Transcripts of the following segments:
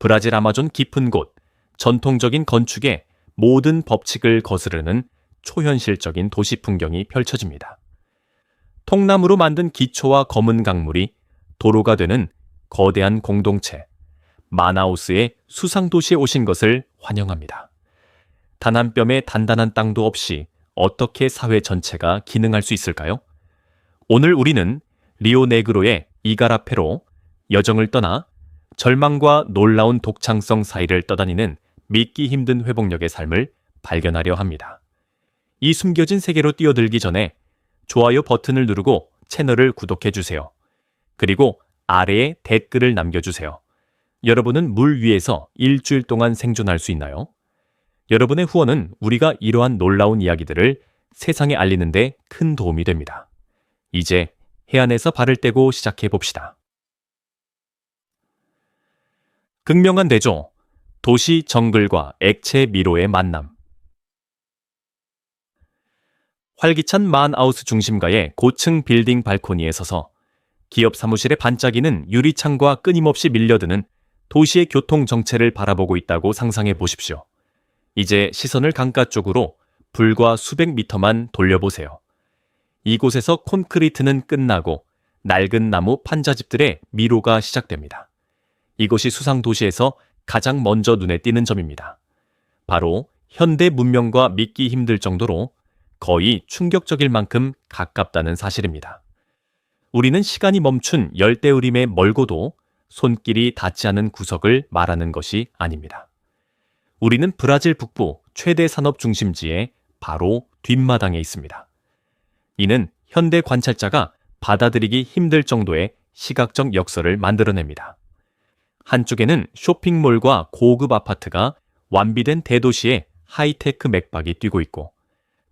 브라질 아마존 깊은 곳, 전통적인 건축의 모든 법칙을 거스르는 초현실적인 도시 풍경이 펼쳐집니다. 통나무로 만든 기초와 검은 강물이 도로가 되는 거대한 공동체, 마나우스의 수상도시에 오신 것을 환영합니다. 단 한 뼘의 단단한 땅도 없이 어떻게 사회 전체가 기능할 수 있을까요? 오늘 우리는 리오네그로의 이가라페로 여정을 떠나 절망과 놀라운 독창성 사이를 떠다니는 믿기 힘든 회복력의 삶을 발견하려 합니다. 이 숨겨진 세계로 뛰어들기 전에 좋아요 버튼을 누르고 채널을 구독해 주세요. 그리고 아래에 댓글을 남겨주세요. 여러분은 물 위에서 일주일 동안 생존할 수 있나요? 여러분의 후원은 우리가 이러한 놀라운 이야기들을 세상에 알리는 데 큰 도움이 됩니다. 이제 해안에서 발을 떼고 시작해 봅시다. 극명한 대조, 도시 정글과 액체 미로의 만남. 활기찬 만아우스 중심가의 고층 빌딩 발코니에 서서 기업 사무실에 반짝이는 유리창과 끊임없이 밀려드는 도시의 교통 정체를 바라보고 있다고 상상해 보십시오. 이제 시선을 강가 쪽으로 불과 수백 미터만 돌려보세요. 이곳에서 콘크리트는 끝나고 낡은 나무 판자집들의 미로가 시작됩니다. 이것이 수상도시에서 가장 먼저 눈에 띄는 점입니다. 바로 현대 문명과 믿기 힘들 정도로 거의 충격적일 만큼 가깝다는 사실입니다. 우리는 시간이 멈춘 열대우림에 멀고도 손길이 닿지 않은 구석을 말하는 것이 아닙니다. 우리는 브라질 북부 최대 산업 중심지의 바로 뒷마당에 있습니다. 이는 현대 관찰자가 받아들이기 힘들 정도의 시각적 역설을 만들어냅니다. 한쪽에는 쇼핑몰과 고급 아파트가 완비된 대도시의 하이테크 맥박이 뛰고 있고,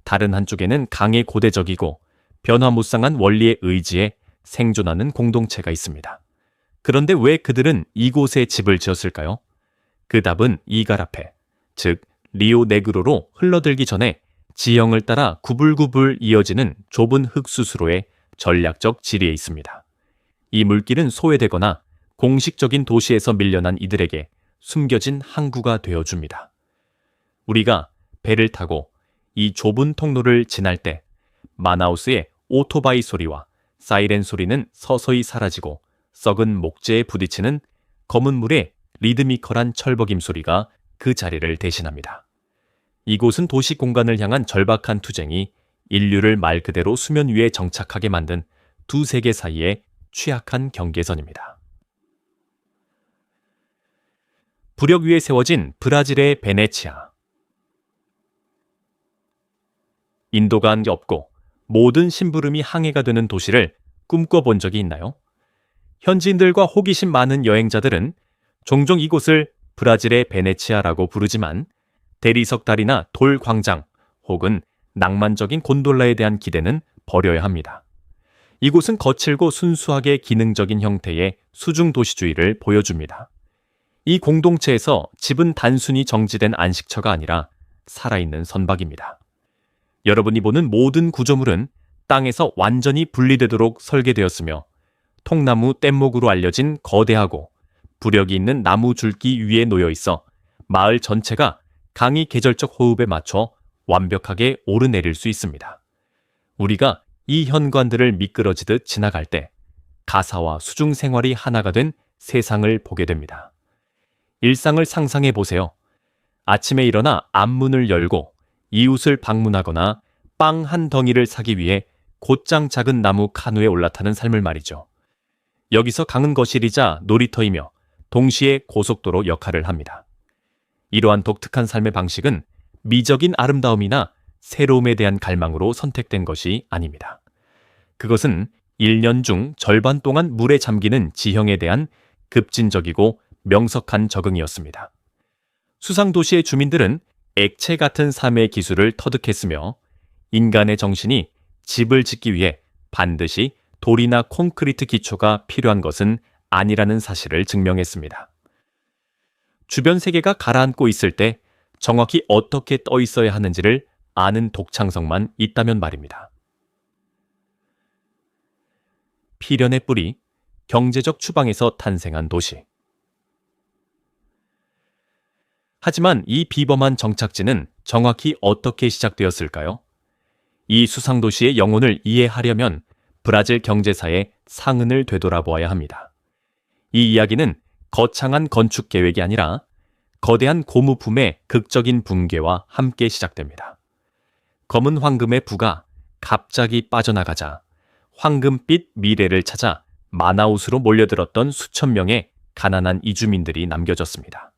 다른 한쪽에는 강의 고대적이고 변화무쌍한 원리에 의지해 생존하는 공동체가 있습니다. 그런데 왜 그들은 이곳에 집을 지었을까요? 그 답은 이가라페, 즉 리오네그로로 흘러들기 전에 지형을 따라 구불구불 이어지는 좁은 흙수수로의 전략적 지리에 있습니다. 이 물길은 소외되거나 공식적인 도시에서 밀려난 이들에게 숨겨진 항구가 되어줍니다. 우리가 배를 타고 이 좁은 통로를 지날 때 마나우스의 오토바이 소리와 사이렌 소리는 서서히 사라지고 썩은 목재에 부딪히는 검은 물의 리드미컬한 철벅임 소리가 그 자리를 대신합니다. 이곳은 도시 공간을 향한 절박한 투쟁이 인류를 말 그대로 수면 위에 정착하게 만든 두 세계 사이의 취약한 경계선입니다. 부력 위에 세워진 브라질의 베네치아. 인도가 없고 모든 심부름이 항해가 되는 도시를 꿈꿔본 적이 있나요? 현지인들과 호기심 많은 여행자들은 종종 이곳을 브라질의 베네치아라고 부르지만 대리석 다리나 돌 광장 혹은 낭만적인 곤돌라에 대한 기대는 버려야 합니다. 이곳은 거칠고 순수하게 기능적인 형태의 수중 도시주의를 보여줍니다. 이 공동체에서 집은 단순히 정지된 안식처가 아니라 살아있는 선박입니다. 여러분이 보는 모든 구조물은 땅에서 완전히 분리되도록 설계되었으며 통나무 뗏목으로 알려진 거대하고 부력이 있는 나무 줄기 위에 놓여 있어 마을 전체가 강의 계절적 호흡에 맞춰 완벽하게 오르내릴 수 있습니다. 우리가 이 현관들을 미끄러지듯 지나갈 때 가사와 수중 생활이 하나가 된 세상을 보게 됩니다. 일상을 상상해 보세요. 아침에 일어나 앞문을 열고 이웃을 방문하거나 빵 한 덩이를 사기 위해 곧장 작은 나무 카누에 올라타는 삶을 말이죠. 여기서 강은 거실이자 놀이터이며 동시에 고속도로 역할을 합니다. 이러한 독특한 삶의 방식은 미적인 아름다움이나 새로움에 대한 갈망으로 선택된 것이 아닙니다. 그것은 1년 중 절반 동안 물에 잠기는 지형에 대한 급진적이고 명석한 적응이었습니다. 수상도시의 주민들은 액체 같은 삶의 기술을 터득했으며 인간의 정신이 집을 짓기 위해 반드시 돌이나 콘크리트 기초가 필요한 것은 아니라는 사실을 증명했습니다. 주변 세계가 가라앉고 있을 때 정확히 어떻게 떠 있어야 하는지를 아는 독창성만 있다면 말입니다. 필연의 뿌리, 경제적 추방에서 탄생한 도시. 하지만 이 비범한 정착지는 정확히 어떻게 시작되었을까요? 이 수상도시의 영혼을 이해하려면 브라질 경제사의 상흔을 되돌아보아야 합니다. 이 이야기는 거창한 건축 계획이 아니라 거대한 고무품의 극적인 붕괴와 함께 시작됩니다. 검은 황금의 부가 갑자기 빠져나가자 황금빛 미래를 찾아 마나우스로 몰려들었던 수천 명의 가난한 이주민들이 남겨졌습니다.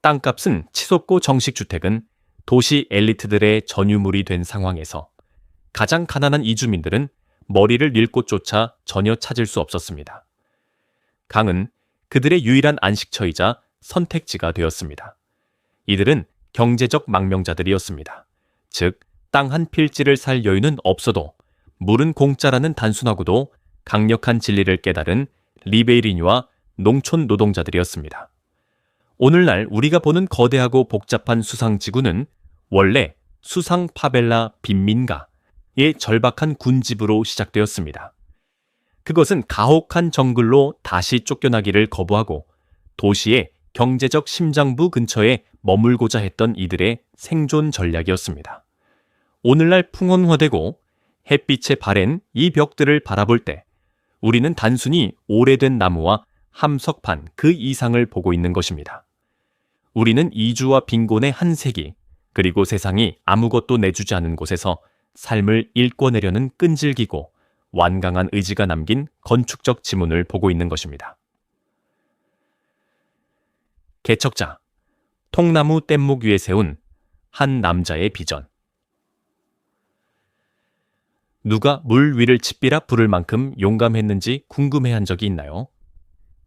땅값은 치솟고 정식주택은 도시 엘리트들의 전유물이 된 상황에서 가장 가난한 이주민들은 머리를 닐 곳조차 전혀 찾을 수 없었습니다. 강은 그들의 유일한 안식처이자 선택지가 되었습니다. 이들은 경제적 망명자들이었습니다. 즉, 땅 한 필지를 살 여유는 없어도 물은 공짜라는 단순하고도 강력한 진리를 깨달은 리베이리뉴와 농촌 노동자들이었습니다. 오늘날 우리가 보는 거대하고 복잡한 수상지구는 원래 수상 파벨라 빈민가의 절박한 군집으로 시작되었습니다. 그것은 가혹한 정글로 다시 쫓겨나기를 거부하고 도시의 경제적 심장부 근처에 머물고자 했던 이들의 생존 전략이었습니다. 오늘날 풍헌화되고 햇빛에 바랜 이 벽들을 바라볼 때 우리는 단순히 오래된 나무와 함석판 그 이상을 보고 있는 것입니다. 우리는 이주와 빈곤의 한 세기, 그리고 세상이 아무것도 내주지 않은 곳에서 삶을 일궈내려는 끈질기고 완강한 의지가 남긴 건축적 지문을 보고 있는 것입니다. 개척자, 통나무 뗏목 위에 세운 한 남자의 비전. 누가 물 위를 짓비라 부를 만큼 용감했는지 궁금해한 적이 있나요?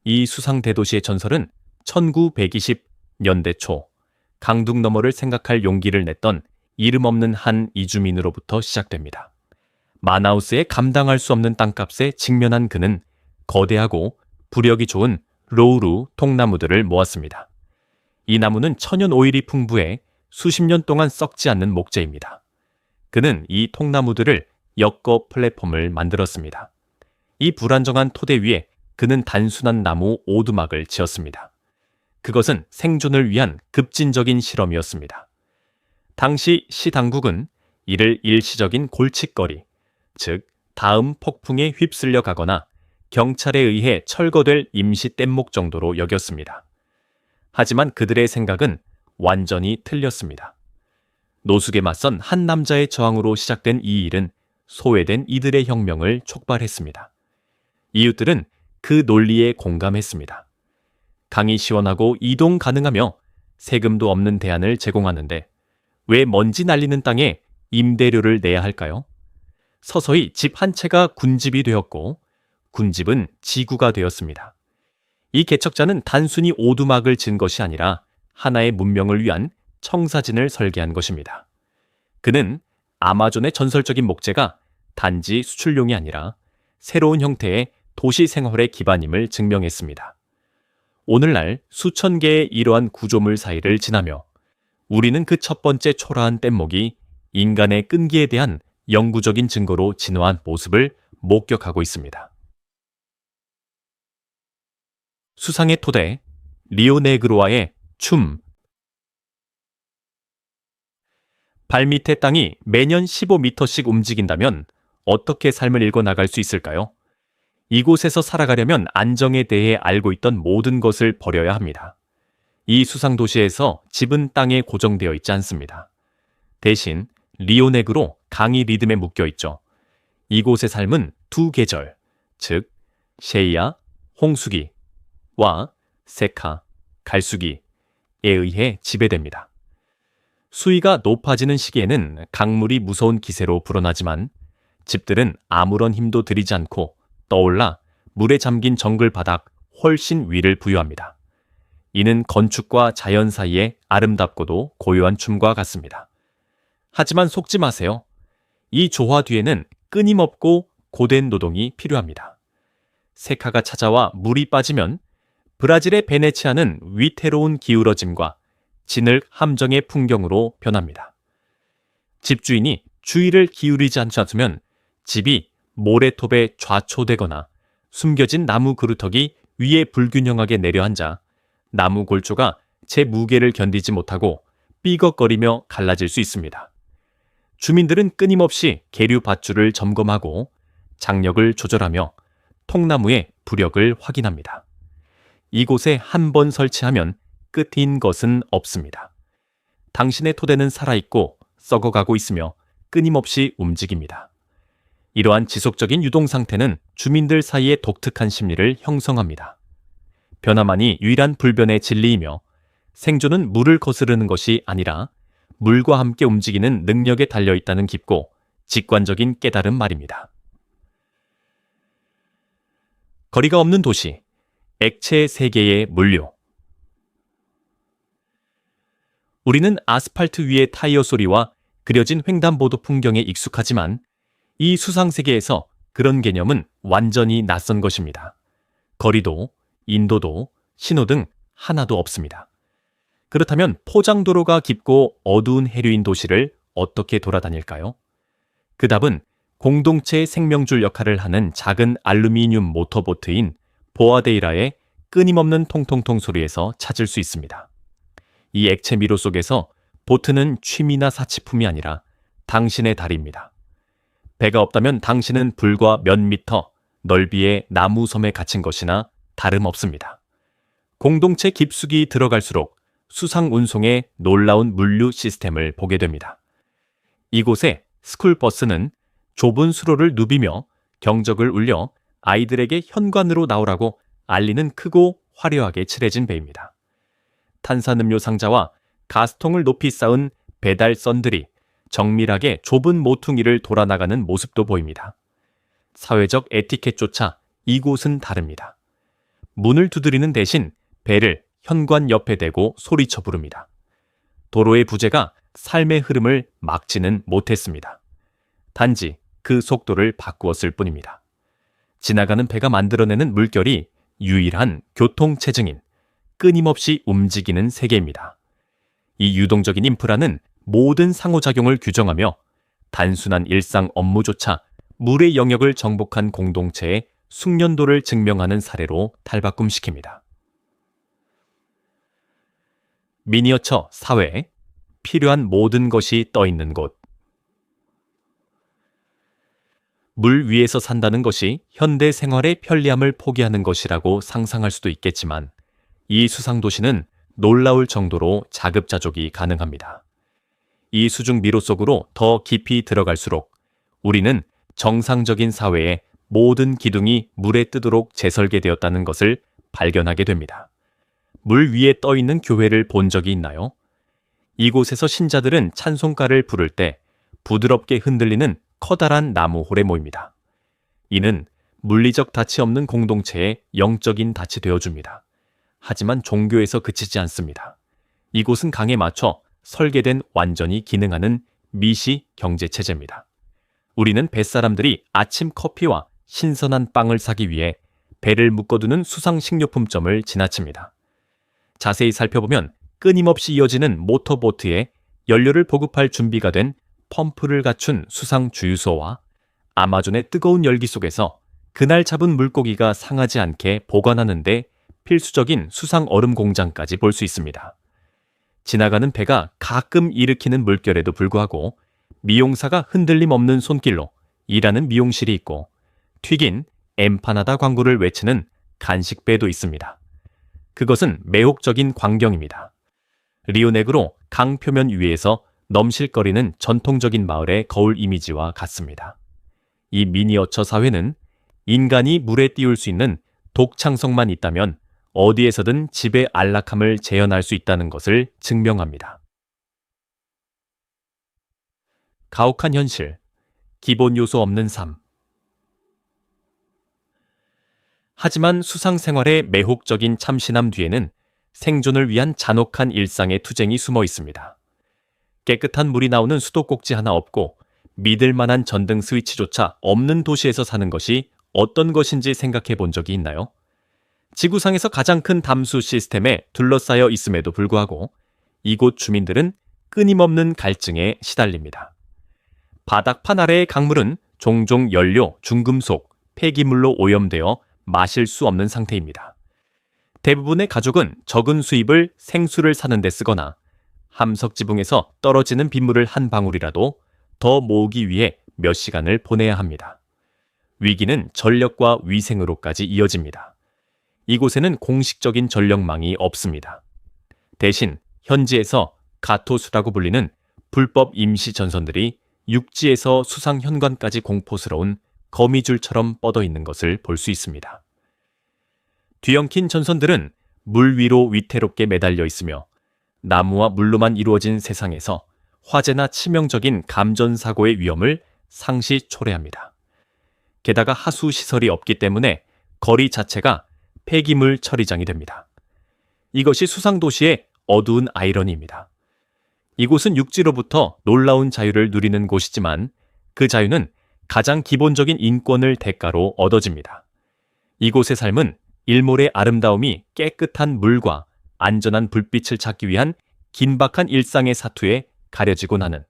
이 수상 대도시의 전설은 1920년대 초 강둑 너머를 생각할 용기를 냈던 이름 없는 한 이주민으로부터 시작됩니다. 마나우스에 감당할 수 없는 땅값에 직면한 그는 거대하고 부력이 좋은 로우루 통나무들을 모았습니다. 이 나무는 천연 오일이 풍부해 수십 년 동안 썩지 않는 목재입니다. 그는 이 통나무들을 엮어 플랫폼을 만들었습니다. 이 불안정한 토대 위에 그는 단순한 나무 오두막을 지었습니다. 그것은 생존을 위한 급진적인 실험이었습니다. 당시 시 당국은 이를 일시적인 골칫거리, 즉 다음 폭풍에 휩쓸려 가거나 경찰에 의해 철거될 임시 뗏목 정도로 여겼습니다. 하지만 그들의 생각은 완전히 틀렸습니다. 노숙에 맞선 한 남자의 저항으로 시작된 이 일은 소외된 이들의 혁명을 촉발했습니다. 이웃들은 그 논리에 공감했습니다. 강이 시원하고 이동 가능하며 세금도 없는 대안을 제공하는데 왜 먼지 날리는 땅에 임대료를 내야 할까요? 서서히 집 한 채가 군집이 되었고 군집은 지구가 되었습니다. 이 개척자는 단순히 오두막을 진 것이 아니라 하나의 문명을 위한 청사진을 설계한 것입니다. 그는 아마존의 전설적인 목재가 단지 수출용이 아니라 새로운 형태의 도시 생활의 기반임을 증명했습니다. 오늘날 수천 개의 이러한 구조물 사이를 지나며 우리는 그 첫 번째 초라한 뗏목이 인간의 끈기에 대한 영구적인 증거로 진화한 모습을 목격하고 있습니다. 수상의 토대, 리오네그로와의 춤. 발밑의 땅이 매년 15m씩 움직인다면 어떻게 삶을 읽어나갈 수 있을까요? 이곳에서 살아가려면 안정에 대해 알고 있던 모든 것을 버려야 합니다. 이 수상도시에서 집은 땅에 고정되어 있지 않습니다. 대신 리오네그로 강이 리듬에 묶여 있죠. 이곳의 삶은 두 계절, 즉 셰이아, 홍수기와 세카, 갈수기에 의해 지배됩니다. 수위가 높아지는 시기에는 강물이 무서운 기세로 불어나지만 집들은 아무런 힘도 들이지 않고 떠올라 물에 잠긴 정글 바닥 훨씬 위를 부여합니다. 이는 건축과 자연 사이의 아름답고도 고요한 춤과 같습니다. 하지만 속지 마세요. 이 조화 뒤에는 끊임없고 고된 노동이 필요합니다. 세카가 찾아와 물이 빠지면 브라질의 베네치아는 위태로운 기울어짐과 진흙 함정의 풍경으로 변합니다. 집주인이 주의를 기울이지 않으면 집이 모래톱에 좌초되거나 숨겨진 나무 그루터기 위에 불균형하게 내려앉아 나무 골조가 액체 무게를 견디지 못하고 삐걱거리며 갈라질 수 있습니다. 주민들은 끊임없이 계류 밧줄을 점검하고 장력을 조절하며 통나무의 부력을 확인합니다. 이곳에 한 번 설치하면 끝인 것은 없습니다. 당신의 토대는 살아있고 썩어가고 있으며 끊임없이 움직입니다. 이러한 지속적인 유동 상태는 주민들 사이의 독특한 심리를 형성합니다. 변화만이 유일한 불변의 진리이며 생존은 물을 거스르는 것이 아니라 물과 함께 움직이는 능력에 달려있다는 깊고 직관적인 깨달음 말입니다. 거리가 없는 도시, 액체 세계의 물류. 우리는 아스팔트 위의 타이어 소리와 그려진 횡단보도 풍경에 익숙하지만 이 수상세계에서 그런 개념은 완전히 낯선 것입니다. 거리도, 인도도, 신호 등 하나도 없습니다. 그렇다면 포장도로가 깊고 어두운 해류인 도시를 어떻게 돌아다닐까요? 그 답은 공동체의 생명줄 역할을 하는 작은 알루미늄 모터보트인 보아데이라의 끊임없는 통통통 소리에서 찾을 수 있습니다. 이 액체 미로 속에서 보트는 취미나 사치품이 아니라 당신의 다리입니다. 배가 없다면 당신은 불과 몇 미터 넓이의 나무 섬에 갇힌 것이나 다름없습니다. 공동체 깊숙이 들어갈수록 수상 운송의 놀라운 물류 시스템을 보게 됩니다. 이곳에 스쿨버스는 좁은 수로를 누비며 경적을 울려 아이들에게 현관으로 나오라고 알리는 크고 화려하게 칠해진 배입니다. 탄산음료 상자와 가스통을 높이 쌓은 배달선들이 정밀하게 좁은 모퉁이를 돌아나가는 모습도 보입니다. 사회적 에티켓조차 이곳은 다릅니다. 문을 두드리는 대신 배를 현관 옆에 대고 소리쳐 부릅니다. 도로의 부재가 삶의 흐름을 막지는 못했습니다. 단지 그 속도를 바꾸었을 뿐입니다. 지나가는 배가 만들어내는 물결이 유일한 교통체증인 끊임없이 움직이는 세계입니다. 이 유동적인 인프라는 모든 상호작용을 규정하며 단순한 일상 업무조차 물의 영역을 정복한 공동체의 숙련도를 증명하는 사례로 탈바꿈시킵니다. 미니어처 사회, 필요한 모든 것이 떠있는 곳. 물 위에서 산다는 것이 현대 생활의 편리함을 포기하는 것이라고 상상할 수도 있겠지만 이 수상도시는 놀라울 정도로 자급자족이 가능합니다. 이 수중 미로 속으로 더 깊이 들어갈수록 우리는 정상적인 사회의 모든 기둥이 물에 뜨도록 재설계되었다는 것을 발견하게 됩니다. 물 위에 떠있는 교회를 본 적이 있나요? 이곳에서 신자들은 찬송가를 부를 때 부드럽게 흔들리는 커다란 나무홀에 모입니다. 이는 물리적 닻이 없는 공동체의 영적인 닻이 되어줍니다. 하지만 종교에서 그치지 않습니다. 이곳은 강에 맞춰 설계된 완전히 기능하는 미시 경제체제입니다. 우리는 뱃사람들이 아침 커피와 신선한 빵을 사기 위해 배를 묶어두는 수상식료품점을 지나칩니다. 자세히 살펴보면 끊임없이 이어지는 모터보트에 연료를 보급할 준비가 된 펌프를 갖춘 수상 주유소와 아마존의 뜨거운 열기 속에서 그날 잡은 물고기가 상하지 않게 보관하는 데 필수적인 수상 얼음 공장까지 볼 수 있습니다. 지나가는 배가 가끔 일으키는 물결에도 불구하고 미용사가 흔들림 없는 손길로 일하는 미용실이 있고 튀긴 엠파나다 광고를 외치는 간식배도 있습니다. 그것은 매혹적인 광경입니다. 리오네그로 강 표면 위에서 넘실거리는 전통적인 마을의 거울 이미지와 같습니다. 이 미니어처 사회는 인간이 물에 띄울 수 있는 독창성만 있다면 어디에서든 집의 안락함을 재현할 수 있다는 것을 증명합니다. 가혹한 현실, 기본 요소 없는 삶. 하지만 수상생활의 매혹적인 참신함 뒤에는 생존을 위한 잔혹한 일상의 투쟁이 숨어 있습니다. 깨끗한 물이 나오는 수도꼭지 하나 없고 믿을 만한 전등 스위치조차 없는 도시에서 사는 것이 어떤 것인지 생각해 본 적이 있나요? 지구상에서 가장 큰 담수 시스템에 둘러싸여 있음에도 불구하고 이곳 주민들은 끊임없는 갈증에 시달립니다. 바닥판 아래의 강물은 종종 연료, 중금속, 폐기물로 오염되어 마실 수 없는 상태입니다. 대부분의 가족은 적은 수입을 생수를 사는 데 쓰거나 함석 지붕에서 떨어지는 빗물을 한 방울이라도 더 모으기 위해 몇 시간을 보내야 합니다. 위기는 전력과 위생으로까지 이어집니다. 이곳에는 공식적인 전력망이 없습니다. 대신 현지에서 가토수라고 불리는 불법 임시 전선들이 육지에서 수상 현관까지 공포스러운 거미줄처럼 뻗어 있는 것을 볼 수 있습니다. 뒤엉킨 전선들은 물 위로 위태롭게 매달려 있으며 나무와 물로만 이루어진 세상에서 화재나 치명적인 감전사고의 위험을 상시 초래합니다. 게다가 하수시설이 없기 때문에 거리 자체가 폐기물 처리장이 됩니다. 이것이 수상도시의 어두운 아이러니입니다. 이곳은 육지로부터 놀라운 자유를 누리는 곳이지만 그 자유는 가장 기본적인 인권을 대가로 얻어집니다. 이곳의 삶은 일몰의 아름다움이 깨끗한 물과 안전한 불빛을 찾기 위한 긴박한 일상의 사투에 가려지고 나는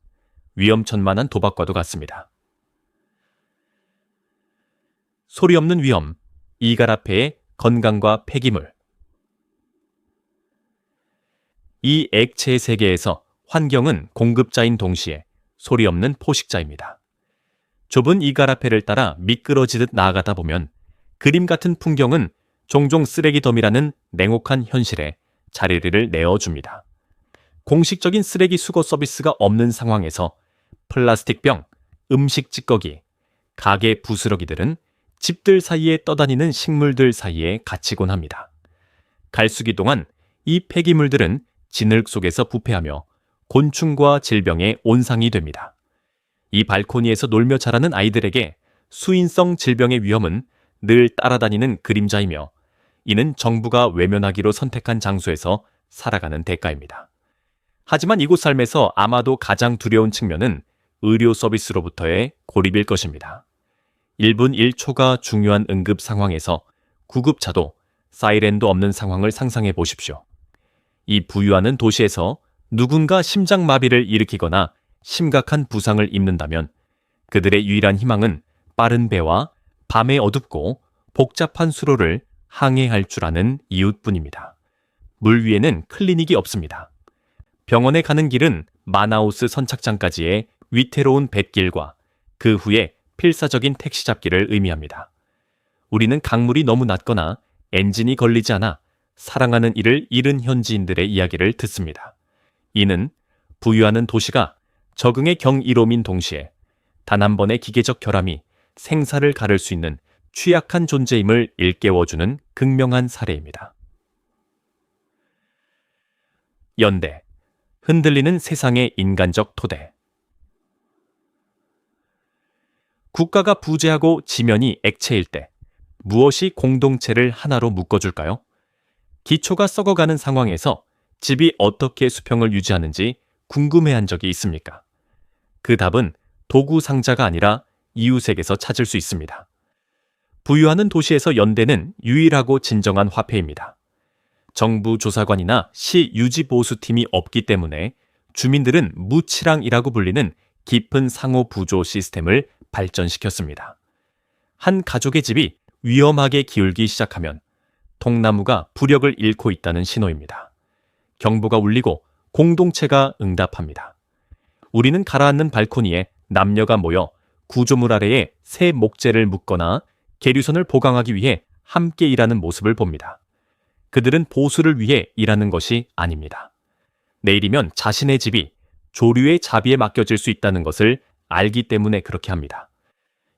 위험천만한 도박과도 같습니다. 소리 없는 위험, 이가라페의 건강과 폐기물. 이 액체의 세계에서 환경은 공급자인 동시에 소리 없는 포식자입니다. 좁은 이가라페를 따라 미끄러지듯 나아가다 보면 그림 같은 풍경은 종종 쓰레기 더미라는 냉혹한 현실에 자리를 내어줍니다. 공식적인 쓰레기 수거 서비스가 없는 상황에서 플라스틱 병, 음식 찌꺼기, 가게 부스러기들은 집들 사이에 떠다니는 식물들 사이에 갇히곤 합니다. 갈수기 동안 이 폐기물들은 진흙 속에서 부패하며 곤충과 질병의 온상이 됩니다. 이 발코니에서 놀며 자라는 아이들에게 수인성 질병의 위험은 늘 따라다니는 그림자이며 이는 정부가 외면하기로 선택한 장소에서 살아가는 대가입니다. 하지만 이곳 삶에서 아마도 가장 두려운 측면은 의료 서비스로부터의 고립일 것입니다. 1분 1초가 중요한 응급 상황에서 구급차도 사이렌도 없는 상황을 상상해 보십시오. 이 부유하는 도시에서 누군가 심장마비를 일으키거나 심각한 부상을 입는다면 그들의 유일한 희망은 빠른 배와 밤에 어둡고 복잡한 수로를 항해할 줄 아는 이웃뿐입니다. 물 위에는 클리닉이 없습니다. 병원에 가는 길은 마나우스 선착장까지의 위태로운 뱃길과 그 후에 필사적인 택시 잡기를 의미합니다. 우리는 강물이 너무 낮거나 엔진이 걸리지 않아 사랑하는 이를 잃은 현지인들의 이야기를 듣습니다. 이는 부유하는 도시가 적응의 경이로민 동시에 단 한 번의 기계적 결함이 생사를 가를 수 있는 취약한 존재임을 일깨워주는 극명한 사례입니다. 연대, 흔들리는 세상의 인간적 토대. 국가가 부재하고 지면이 액체일 때 무엇이 공동체를 하나로 묶어줄까요? 기초가 썩어가는 상황에서 집이 어떻게 수평을 유지하는지 궁금해한 적이 있습니까? 그 답은 도구 상자가 아니라 이웃에게서 찾을 수 있습니다. 부유하는 도시에서 연대는 유일하고 진정한 화폐입니다. 정부 조사관이나 시 유지보수팀이 없기 때문에 주민들은 무치랑이라고 불리는 깊은 상호 부조 시스템을 발전시켰습니다. 한 가족의 집이 위험하게 기울기 시작하면 통나무가 부력을 잃고 있다는 신호입니다. 경보가 울리고 공동체가 응답합니다. 우리는 가라앉는 발코니에 남녀가 모여 구조물 아래에 새 목재를 묶거나 계류선을 보강하기 위해 함께 일하는 모습을 봅니다. 그들은 보수를 위해 일하는 것이 아닙니다. 내일이면 자신의 집이 조류의 자비에 맡겨질 수 있다는 것을 알기 때문에 그렇게 합니다.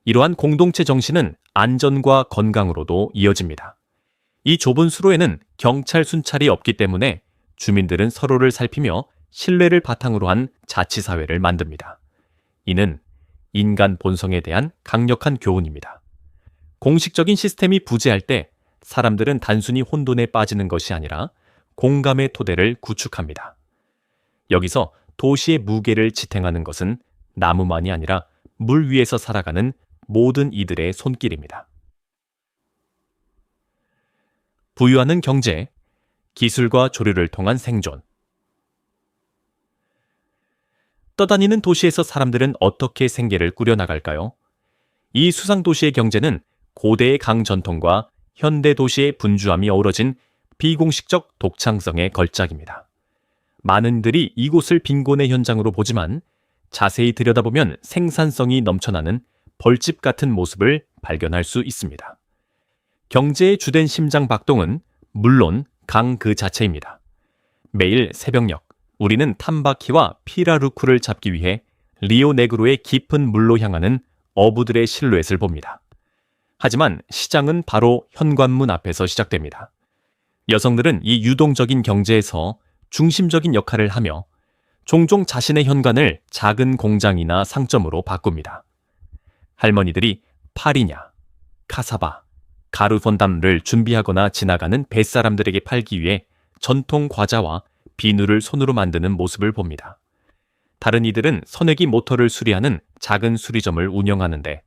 이러한 공동체 정신은 안전과 건강으로도 이어집니다. 이 좁은 수로에는 경찰 순찰이 없기 때문에 주민들은 서로를 살피며 신뢰를 바탕으로 한 자치사회를 만듭니다. 이는 인간 본성에 대한 강력한 교훈입니다. 공식적인 시스템이 부재할 때 사람들은 단순히 혼돈에 빠지는 것이 아니라 공감의 토대를 구축합니다. 여기서 도시의 무게를 지탱하는 것은 나무만이 아니라 물 위에서 살아가는 모든 이들의 손길입니다. 부유하는 경제, 기술과 조류를 통한 생존. 떠다니는 도시에서 사람들은 어떻게 생계를 꾸려나갈까요? 이 수상도시의 경제는 고대의 강 전통과 현대 도시의 분주함이 어우러진 비공식적 독창성의 걸작입니다. 많은 이들이 이곳을 빈곤의 현장으로 보지만 자세히 들여다보면 생산성이 넘쳐나는 벌집 같은 모습을 발견할 수 있습니다. 경제의 주된 심장 박동은 물론 강 그 자체입니다. 매일 새벽녘 우리는 탐바키와 피라루쿠를 잡기 위해 리오네그로의 깊은 물로 향하는 어부들의 실루엣을 봅니다. 하지만 시장은 바로 현관문 앞에서 시작됩니다. 여성들은 이 유동적인 경제에서 중심적인 역할을 하며 종종 자신의 현관을 작은 공장이나 상점으로 바꿉니다. 할머니들이 파리냐, 카사바, 가루폰담을 준비하거나 지나가는 뱃사람들에게 팔기 위해 전통 과자와 비누를 손으로 만드는 모습을 봅니다. 다른 이들은 선회기 모터를 수리하는 작은 수리점을 운영하는데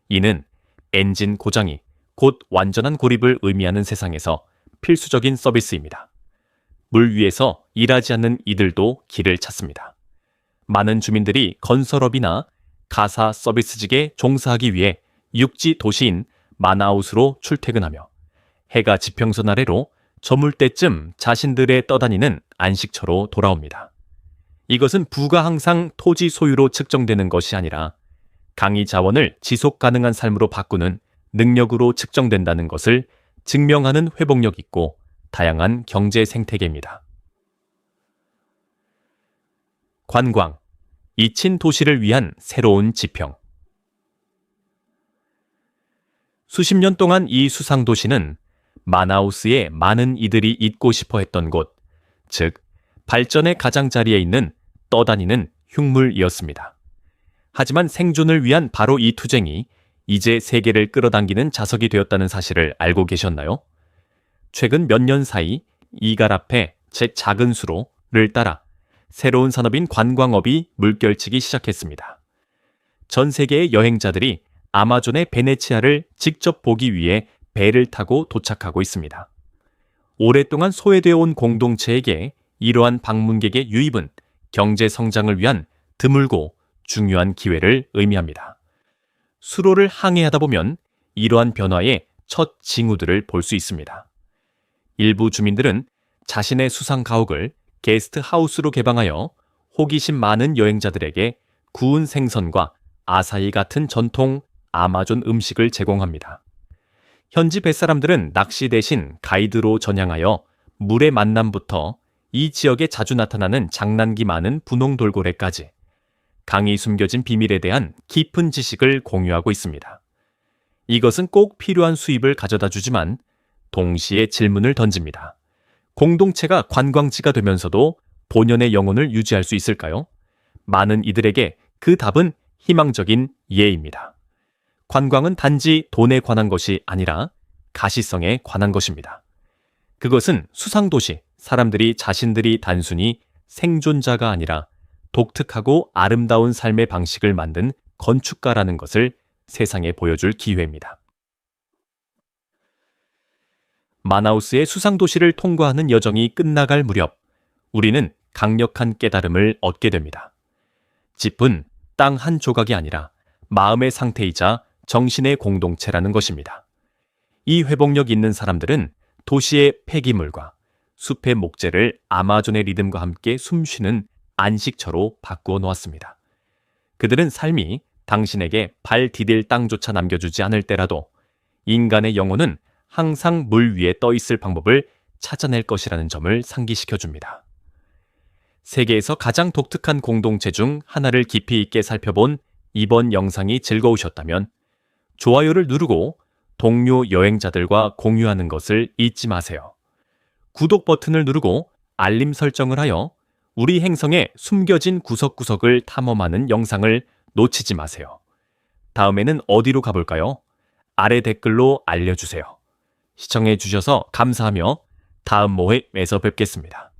이는 엔진 고장이 곧 완전한 고립을 의미하는 세상에서 필수적인 서비스입니다. 물 위에서 일하지 않는 이들도 길을 찾습니다. 많은 주민들이 건설업이나 가사 서비스직에 종사하기 위해 육지 도시인 마나우스로 출퇴근하며 해가 지평선 아래로 저물 때쯤 자신들의 떠다니는 안식처로 돌아옵니다. 이것은 부가 항상 토지 소유로 측정되는 것이 아니라 강의 자원을 지속 가능한 삶으로 바꾸는 능력으로 측정된다는 것을 증명하는 회복력 있고 다양한 경제 생태계입니다. 관광, 잊힌 도시를 위한 새로운 지평. 수십 년 동안 이 수상도시는 마나우스의 많은 이들이 잊고 싶어 했던 곳, 즉 발전의 가장자리에 있는 떠다니는 흉물이었습니다. 하지만 생존을 위한 바로 이 투쟁이 이제 세계를 끌어당기는 자석이 되었다는 사실을 알고 계셨나요? 최근 몇 년 사이 이갈 앞에 제 작은 수로를 따라 새로운 산업인 관광업이 물결치기 시작했습니다. 전 세계의 여행자들이 아마존의 베네치아를 직접 보기 위해 배를 타고 도착하고 있습니다. 오랫동안 소외되어 온 공동체에게 이러한 방문객의 유입은 경제 성장을 위한 드물고 중요한 기회를 의미합니다. 수로를 항해하다 보면 이러한 변화의 첫 징후들을 볼 수 있습니다. 일부 주민들은 자신의 수상 가옥을 게스트 하우스로 개방하여 호기심 많은 여행자들에게 구운 생선과 아사히 같은 전통 아마존 음식을 제공합니다. 현지 뱃사람들은 낚시 대신 가이드로 전향하여 물의 만남부터 이 지역에 자주 나타나는 장난기 많은 분홍 돌고래까지 강이 숨겨진 비밀에 대한 깊은 지식을 공유하고 있습니다. 이것은 꼭 필요한 수입을 가져다 주지만 동시에 질문을 던집니다. 공동체가 관광지가 되면서도 본연의 영혼을 유지할 수 있을까요? 많은 이들에게 그 답은 희망적인 예입니다. 관광은 단지 돈에 관한 것이 아니라 가시성에 관한 것입니다. 그것은 수상도시, 사람들이 자신들이 단순히 생존자가 아니라 독특하고 아름다운 삶의 방식을 만든 건축가라는 것을 세상에 보여줄 기회입니다. 마나우스의 수상도시를 통과하는 여정이 끝나갈 무렵 우리는 강력한 깨달음을 얻게 됩니다. 집은 땅 한 조각이 아니라 마음의 상태이자 정신의 공동체라는 것입니다. 이 회복력 있는 사람들은 도시의 폐기물과 숲의 목재를 아마존의 리듬과 함께 숨쉬는 안식처로 바꾸어 놓았습니다. 그들은 삶이 당신에게 발 디딜 땅조차 남겨주지 않을 때라도 인간의 영혼은 항상 물 위에 떠 있을 방법을 찾아낼 것이라는 점을 상기시켜 줍니다. 세계에서 가장 독특한 공동체 중 하나를 깊이 있게 살펴본 이번 영상이 즐거우셨다면 좋아요를 누르고 동료 여행자들과 공유하는 것을 잊지 마세요. 구독 버튼을 누르고 알림 설정을 하여 우리 행성의 숨겨진 구석구석을 탐험하는 영상을 놓치지 마세요. 다음에는 어디로 가볼까요? 아래 댓글로 알려주세요. 시청해 주셔서 감사하며 다음 모임에서 뵙겠습니다.